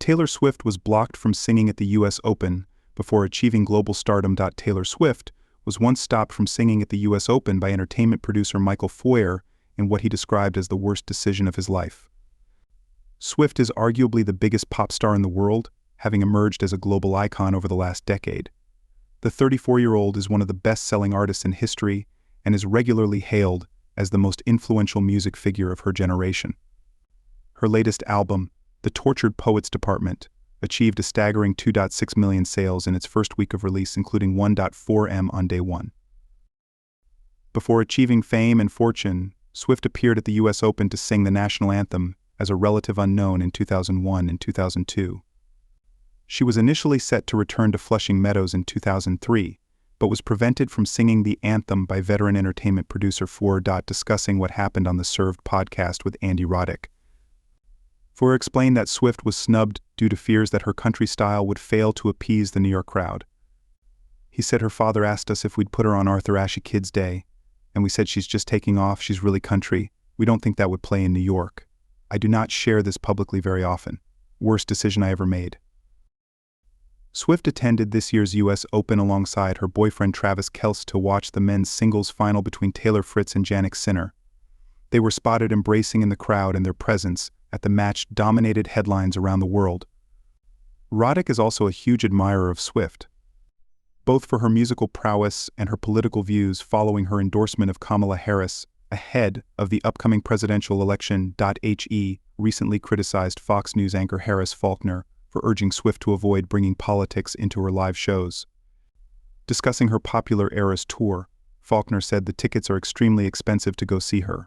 Taylor Swift was blocked from singing at the US Open before achieving global stardom. Taylor Swift was once stopped from singing at the US Open by entertainment producer Michael Foyer in what he described as the worst decision of his life. Swift is arguably the biggest pop star in the world, having emerged as a global icon over the last decade. The 34-year-old is one of the best-selling artists in history and is regularly hailed as the most influential music figure of her generation. Her latest album, The Tortured Poets Department, achieved a staggering 2.6 million sales in its first week of release, including 1.4 million on day one. Before achieving fame and fortune, Swift appeared at the US Open to sing the national anthem as a relative unknown in 2001 and 2002. She was initially set to return to Flushing Meadows in 2003, but was prevented from singing the anthem by veteran entertainment producer Foyer. Discussing what happened on the Served podcast with Andy Roddick, Foyer explained that Swift was snubbed due to fears that her country style would fail to appease the New York crowd. He said, "Her father asked us if we'd put her on Arthur Ashe Kids Day, and we said she's just taking off, she's really country. We don't think that would play in New York. I do not share this publicly very often. Worst decision I ever made." Swift attended this year's US Open alongside her boyfriend Travis Kelce to watch the men's singles final between Taylor Fritz and Jannik Sinner. They were spotted embracing in the crowd, and their presence at the match dominated headlines around the world. Roddick is also a huge admirer of Swift, both for her musical prowess and her political views following her endorsement of Kamala Harris ahead of the upcoming presidential election. He recently criticized Fox News anchor Harris Faulkner for urging Swift to avoid bringing politics into her live shows. Discussing her popular Eras tour, Faulkner said the tickets are extremely expensive to go see her.